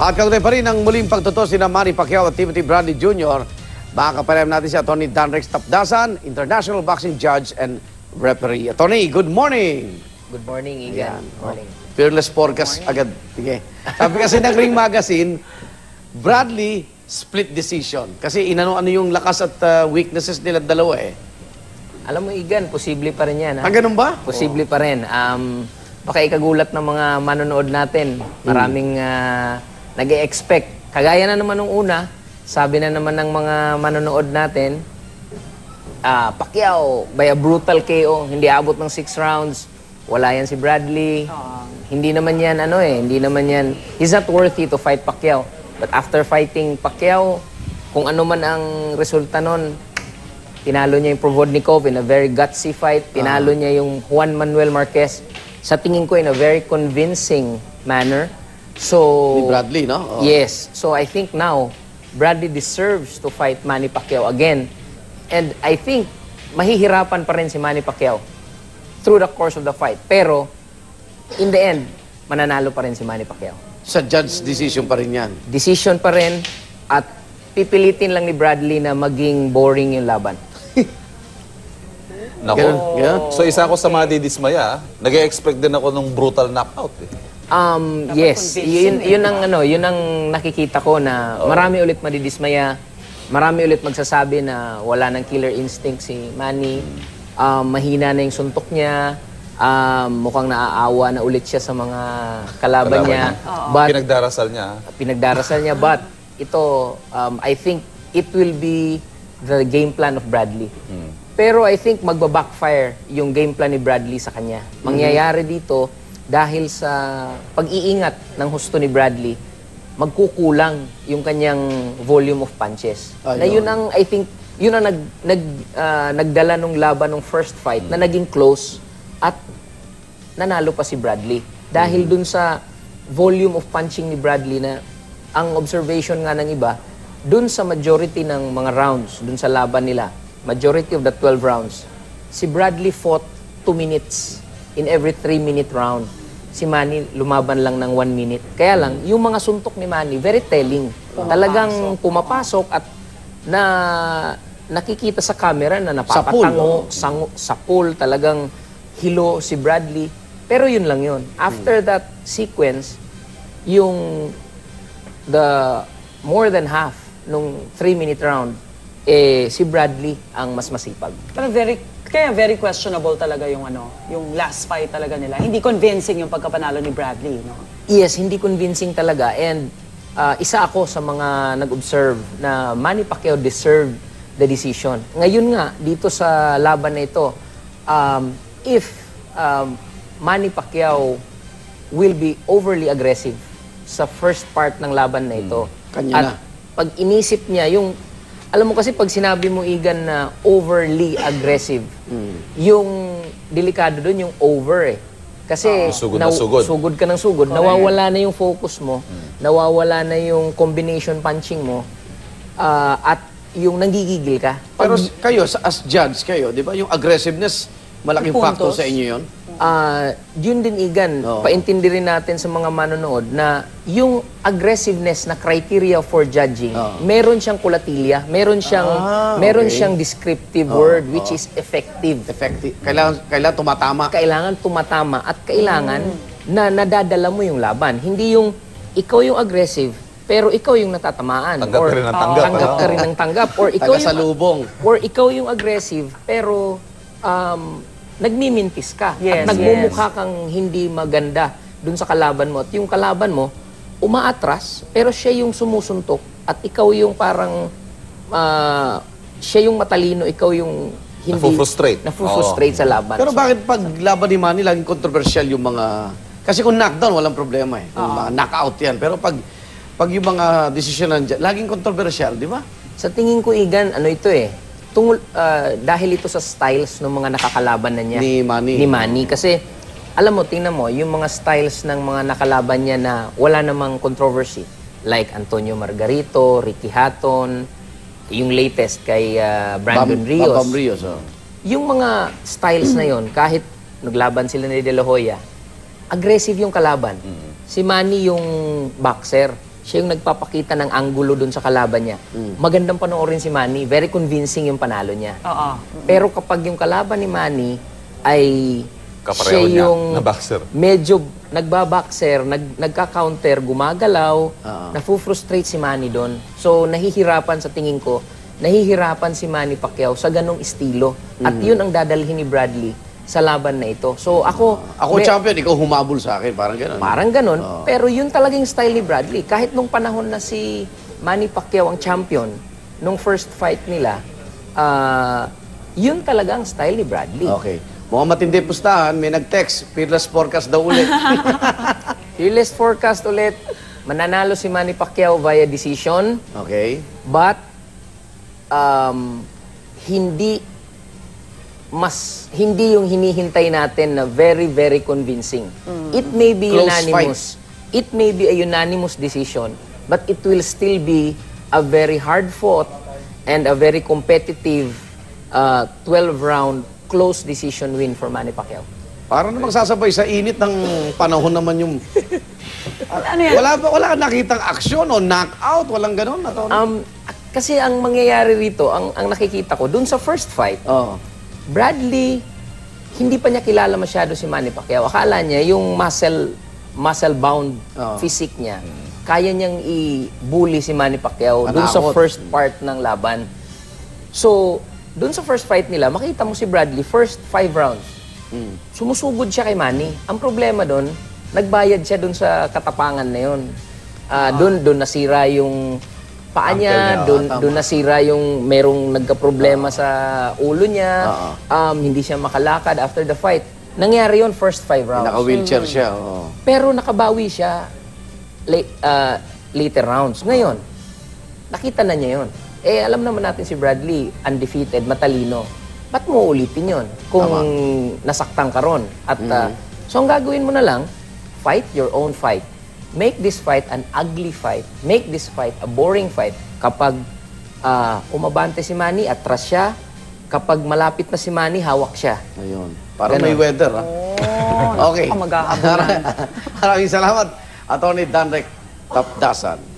At kaugnay pa rin ang muling pagtuto sina Manny Pacquiao at Timothy Bradley Jr. Makakaparehan natin si Atty. Danrex Tapdasan, international boxing judge and referee. Atty., good morning! Good morning, Igan. Good morning. Fearless forecast agad. Sige. Sabi kasi ng Ring Magazine, Bradley split decision. Kasi inano-ano yung lakas at weaknesses nila dalawa eh. Alam mo, Igan, posible pa rin yan. Ha? Ganun ba? Posible pa rin. Baka ikagulat ng mga manonood natin. Maraming nag-e-expect. Kagaya na naman nung una, sabi na naman ng mga manonood natin, Pacquiao by a brutal KO, hindi abot ng 6 rounds. Wala yan si Bradley. Hindi naman yan, hindi naman yan. He's not worthy to fight Pacquiao. But after fighting Pacquiao, kung ano man ang resulta nun, tinalo niya yung Provodnikov in a very gutsy fight. Tinalo niya yung Juan Manuel Marquez. Sa tingin ko, in a very convincing manner. So, Ni Bradley, no? Yes. So, I think now, Bradley deserves to fight Manny Pacquiao again. And I think, mahihirapan pa rin si Manny Pacquiao through the course of the fight. Pero, in the end, mananalo pa rin si Manny Pacquiao. Sa judge decision pa rin yan. Decision pa rin at pipilitin lang ni Bradley na maging boring yung laban. Nako. So isa ako sa mga didismaya. Nag-e-expect din ako ng brutal knockout eh. Yes, yun ang nakikita ko na marami ulit madidismaya. Marami ulit magsasabi na wala ng killer instinct si Manny. Mahina na yung suntok niya. Mukhang naaawa na ulit siya sa mga kalaban niya. But, pinagdarasal niya. But ito, I think it will be the game plan of Bradley. Pero I think magbabackfire yung game plan ni Bradley sa kanya. Mangyayari dito dahil sa pag-iingat ng husto ni Bradley, magkukulang yung kanyang volume of punches. Na yun ang, I think, yun ang nagdala nung laban nung first fight na naging close at nanalo pa si Bradley. Dahil dun sa volume of punching ni Bradley na ang observation nga ng iba, dun sa majority ng mga rounds, dun sa laban nila, majority of the 12 rounds, si Bradley fought 2 minutes in every 3-minute round. Si Manny lumaban lang ng 1 minute. Kaya lang, yung mga suntok ni Manny, very telling. Talagang pumapasok at nakikita sa camera na napapatango, sa pool, talagang hilo si Bradley. Pero yun lang yun. After that sequence, yung more than half nung 3-minute round, si Bradley ang mas masipag. Pero very questionable talaga yung yung last fight talaga nila. Hindi convincing yung pagkapanalo ni Bradley, no? Yes, hindi convincing talaga. And isa ako sa mga nag-observe na Manny Pacquiao deserved the decision. Ngayon nga, dito sa laban na ito, if Manny Pacquiao will be overly aggressive sa first part ng laban na ito, at pag inisip niya yung alam mo kasi pag sinabi mo, Igan, na overly aggressive, yung delikado doon yung over eh. Kasi sugod ka ng sugod, nawawala na yung focus mo, nawawala na yung combination punching mo, at yung nanggigigil ka. Pero kayo, as judge kayo, di ba, yung aggressiveness, malaking factor sa inyo yun? Yun din, Igan, paintindi rin natin sa mga manonood na yung aggressiveness na criteria for judging, meron siyang kulatilya, meron siyang descriptive word which is effective. Kailangan tumatama. Kailangan tumatama at kailangan na nadadala mo yung laban. Hindi yung ikaw yung aggressive pero ikaw yung natatamaan. Tanggap ka rin ng tanggap. Tanggap ka rin ng tanggap. Or ikaw yung aggressive pero nagmimintis ka at nagmumukha kang hindi maganda dun sa kalaban mo at yung kalaban mo umaatras pero siya yung sumusuntok at ikaw yung parang siya yung matalino, ikaw yung hindi nafufrustrate sa laban. Pero bakit pag laban ni Manny laging controversial yung mga kasi kung knockdown walang problema eh. Yung mga knockout yan pero pag yung mga desisyon nandiyan laging controversial, di ba? Sa tingin ko, Igan, ito eh dahil ito sa styles ng mga nakakalaban na niya ni Manny. Kasi alam mo, tingnan mo, yung mga styles ng mga nakalaban niya na wala namang controversy. Like Antonio Margarito, Ricky Hatton, yung latest kay Brandon Rios. Bam Rios. Yung mga styles na yon, kahit naglaban sila ni De La Hoya, aggressive yung kalaban. Si Manny yung boxer. Siya yung nagpapakita ng anggulo dun sa kalaban niya. Magandang panoorin si Manny. Very convincing yung panalo niya. Oo. Pero kapag yung kalaban ni Manny ay Kapareho siya niya, yung na boxer. medyo nagbaboxer, nagka-counter, gumagalaw, nafu-frustrate si Manny doon. So, nahihirapan sa tingin ko, nahihirapan si Manny Pacquiao sa ganong estilo. At yun ang dadalhin ni Bradley sa laban na ito. So, ako champion, ikaw humabol sa akin. Parang gano'n. parang ganon. Pero yun talagang style ni Bradley. Kahit nung panahon na si Manny Pacquiao ang champion, nung first fight nila, yun talaga ang style ni Bradley. Okay. Mukhang matindi pustahan, may nag-text, fearless forecast daw ulit. Fearless forecast ulit, mananalo si Manny Pacquiao via decision, Okay. but hindi yung hinihintay natin na very, very convincing. It may be Close unanimous. It may be a unanimous decision, but it will still be a very hard-fought and a very competitive 12-round close decision win for Manny Pacquiao. Parang namang sasabay sa init ng panahon naman yung... Ano yan? Wala ka nakitang aksyon o knockout, walang gano'n. Kasi ang mangyayari rito, ang nakikita ko, dun sa first fight, Oh. Bradley, hindi pa niya kilala masyado si Manny Pacquiao. Akala niya yung muscle-bound physique niya, kaya niyang i-bully si Manny Pacquiao dun sa Manakot. first part ng laban. So, dun sa first fight nila, makita mo si Bradley, first 5 rounds, sumusugod siya kay Manny. Ang problema dun, nagbayad siya dun sa katapangan na yun. Dun nasira yung paa niya, Ankle niya, dun nasira yung merong nagka-problema sa ulo niya, hindi siya makalakad after the fight. Nangyari yun first 5 rounds. Naka-wheelchair siya. Oh. Pero nakabawi siya later rounds. Ngayon, nakita na niya yun. Eh, alam naman natin si Bradley, undefeated, matalino. Ba't mo ulitin yun kung nasaktan ka ron? At, so, ang gagawin mo na lang, fight your own fight. Make this fight an ugly fight. Make this fight a boring fight. Kapag umabante si Manny, atras siya. Kapag malapit na si Manny, hawak siya. Ayun. Parang Ganon. may weather, ha? Okay. Ako maghahabulan. Maraming salamat, Atty. Danrek Tapdasan.